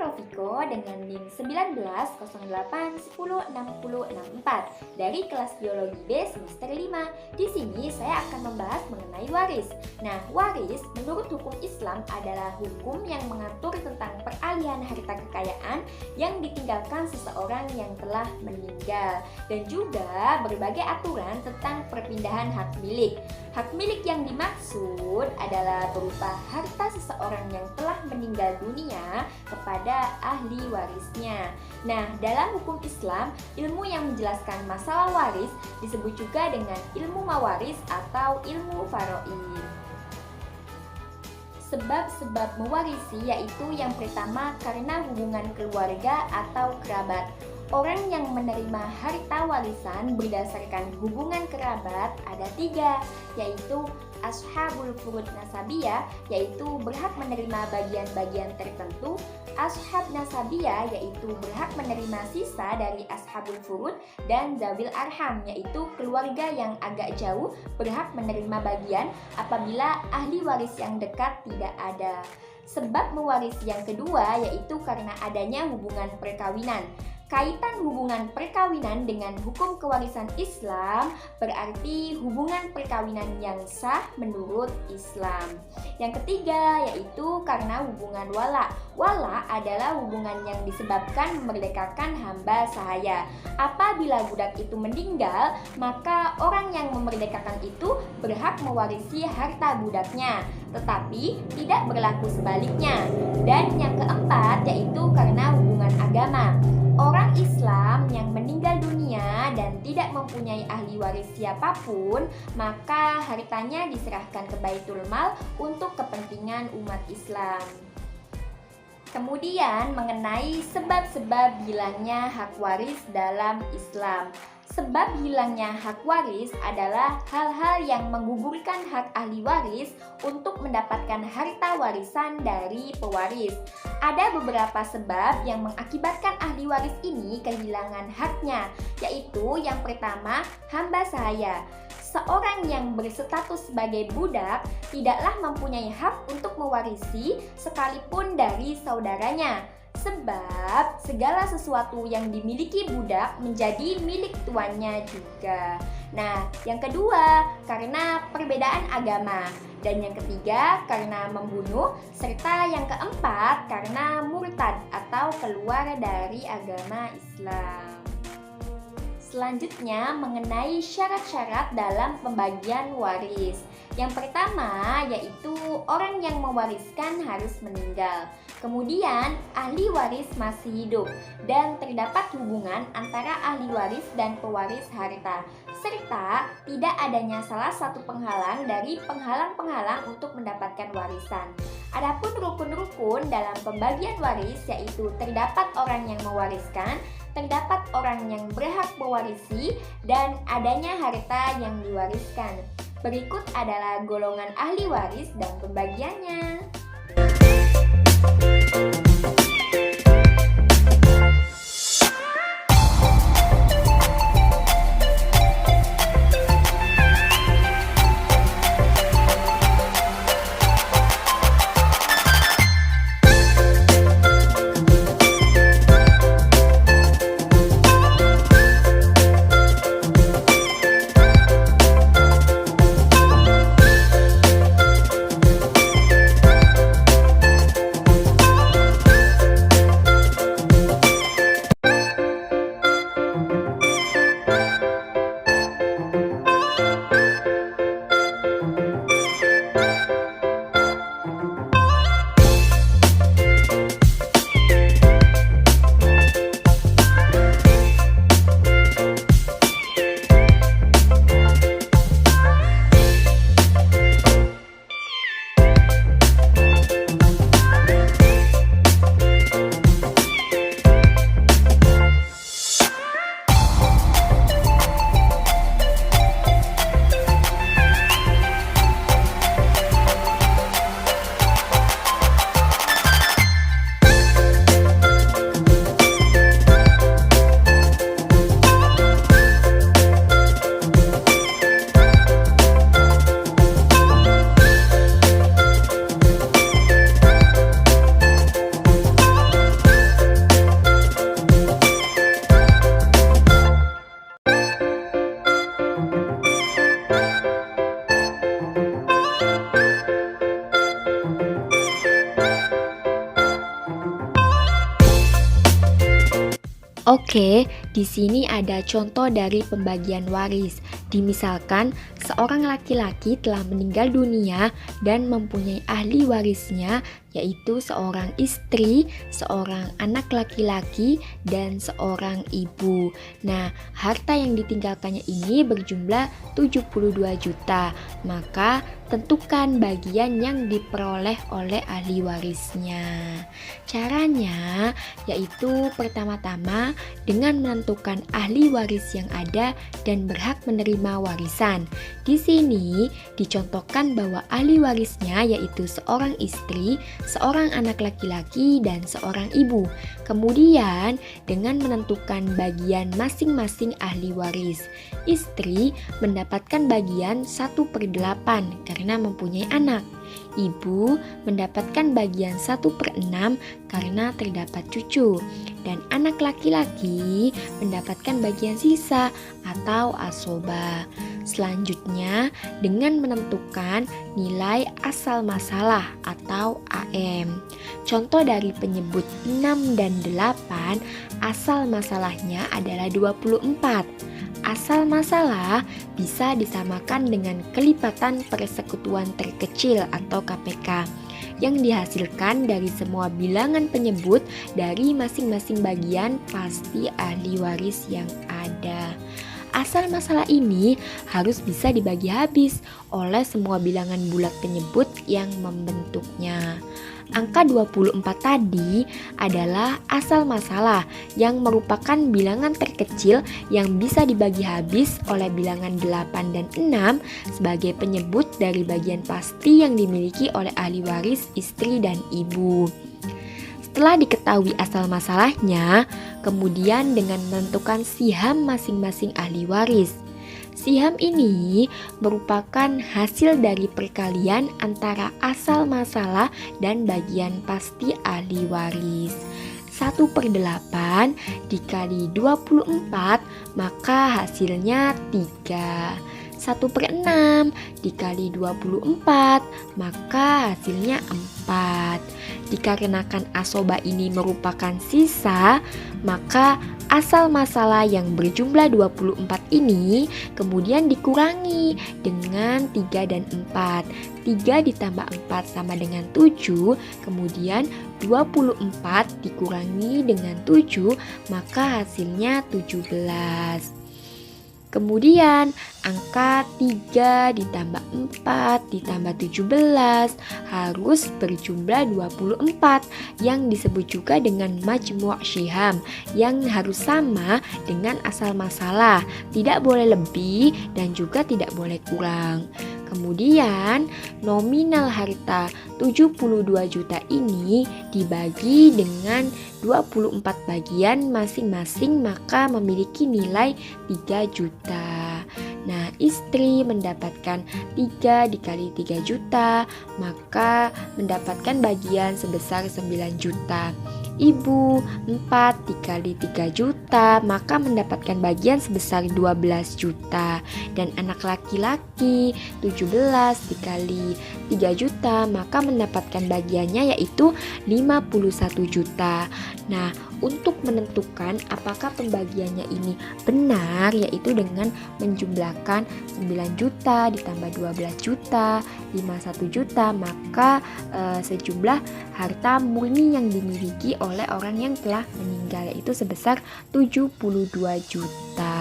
Rofiko dengan NIM 1908106064 dari kelas Biologi B semester 5. Di sini saya akan membahas mengenai waris. Nah, waris menurut hukum Islam adalah hukum yang mengatur tentang peralihan harta kekayaan yang ditinggalkan seseorang yang telah meninggal, dan juga berbagai aturan tentang perpindahan hak milik. Hak milik yang dimaksud adalah berupa harta seseorang yang telah meninggal dunia kepada ahli warisnya. Nah, dalam hukum Islam, ilmu yang menjelaskan masalah waris disebut juga dengan ilmu mawaris atau ilmu faraid. Sebab-sebab mewarisi yaitu yang pertama karena hubungan keluarga atau kerabat. Orang yang menerima harta warisan berdasarkan hubungan kerabat ada 3, yaitu ashabul furud nasabiyah, yaitu berhak menerima bagian-bagian tertentu, ashab nasabiyah, yaitu berhak menerima sisa dari ashabul furud, dan zawil arham, yaitu keluarga yang agak jauh berhak menerima bagian apabila ahli waris yang dekat tidak ada. Sebab mewarisi yang kedua yaitu karena adanya hubungan perkawinan. Kaitan hubungan perkawinan dengan hukum kewarisan Islam berarti hubungan perkawinan yang sah menurut Islam. Yang ketiga yaitu karena hubungan wala. Wala adalah hubungan yang disebabkan memerdekakan hamba sahaya. Apabila budak itu meninggal, maka orang yang memerdekakan itu berhak mewarisi harta budaknya, tetapi tidak berlaku sebaliknya. Dan yang keempat yaitu karena hubungan agama. Orang Islam yang meninggal dunia dan tidak mempunyai ahli waris siapapun, maka hartanya diserahkan ke Baitul Mal untuk kepentingan umat Islam. Kemudian mengenai sebab-sebab hilangnya hak waris dalam Islam. Sebab hilangnya hak waris adalah hal-hal yang menggugurkan hak ahli waris untuk mendapatkan harta warisan dari pewaris. Ada beberapa sebab yang mengakibatkan ahli waris ini kehilangan haknya, yaitu yang pertama, hamba sahaya. Seorang yang berstatus sebagai budak tidaklah mempunyai hak untuk mewarisi sekalipun dari saudaranya. Sebab segala sesuatu yang dimiliki budak menjadi milik tuannya juga. Nah, yang kedua, karena perbedaan agama. Dan yang ketiga, karena membunuh. Serta yang keempat, karena murtad atau keluar dari agama Islam. Selanjutnya, mengenai syarat-syarat dalam pembagian waris. Yang pertama, yaitu orang yang mewariskan harus meninggal. Kemudian, ahli waris masih hidup dan terdapat hubungan antara ahli waris dan pewaris harta, serta tidak adanya salah satu penghalang dari penghalang-penghalang untuk mendapatkan warisan. Adapun rukun-rukun dalam pembagian waris yaitu terdapat orang yang mewariskan, terdapat orang yang berhak mewarisi, dan adanya harta yang diwariskan. Berikut adalah golongan ahli waris dan pembagiannya. Oke, di sini ada contoh dari pembagian waris. Dimisalkan seorang laki-laki telah meninggal dunia dan mempunyai ahli warisnya, yaitu seorang istri, seorang anak laki-laki, dan seorang ibu. Nah, harta yang ditinggalkannya ini berjumlah 72 juta. Maka tentukan bagian yang diperoleh oleh ahli warisnya. Caranya yaitu pertama-tama dengan menentukan ahli waris yang ada dan berhak menerima warisan. Di sini dicontohkan bahwa ahli warisnya yaitu seorang istri, seorang anak laki-laki, dan seorang ibu. Kemudian dengan menentukan bagian masing-masing ahli waris. Istri mendapatkan bagian 1/8 karena mempunyai anak. Ibu mendapatkan bagian 1/6 karena terdapat cucu, dan anak laki-laki mendapatkan bagian sisa atau asoba. Selanjutnya, dengan menentukan nilai asal masalah atau AM. Contoh dari penyebut 6 dan 8, asal masalahnya adalah 24. Asal masalah bisa disamakan dengan kelipatan persekutuan terkecil atau KPK yang dihasilkan dari semua bilangan penyebut dari masing-masing bagian pasti ahli waris yang ada. Asal masalah ini harus bisa dibagi habis oleh semua bilangan bulat penyebut yang membentuknya. Angka 24 tadi adalah asal masalah yang merupakan bilangan terkecil yang bisa dibagi habis oleh bilangan 8 dan 6 sebagai penyebut dari bagian pasti yang dimiliki oleh ahli waris istri dan ibu. Setelah diketahui asal masalahnya, kemudian dengan menentukan siham masing-masing ahli waris. Siham ini merupakan hasil dari perkalian antara asal masalah dan bagian pasti ahli waris. 1/8 dikali 24 maka hasilnya 3. 1/6 dikali 24 maka hasilnya 4. Dikarenakan asoba ini merupakan sisa, maka asal masalah yang berjumlah 24 ini kemudian dikurangi dengan 3 dan 4. 3 ditambah 4 sama dengan 7, kemudian 24 dikurangi dengan 7, maka hasilnya 17. Kemudian angka 3 ditambah 4 ditambah 17 harus berjumlah 24 yang disebut juga dengan majmu' syiham yang harus sama dengan asal masalah, tidak boleh lebih dan juga tidak boleh kurang. Kemudian nominal harta 72 juta ini dibagi dengan 24 bagian masing-masing maka memiliki nilai 3 juta. Nah, istri mendapatkan 3 dikali 3 juta maka mendapatkan bagian sebesar 9 juta. Ibu 4 dikali 3 juta maka mendapatkan bagian sebesar 12 juta. Dan anak laki-laki 17 dikali 3 juta maka mendapatkan bagiannya yaitu 51 juta. Nah, untuk menentukan apakah pembagiannya ini benar yaitu dengan menjumlahkan 9 juta ditambah 12 juta 51 juta maka sejumlah harta murni yang dimiliki oleh orang yang telah meninggal yaitu sebesar 72 juta.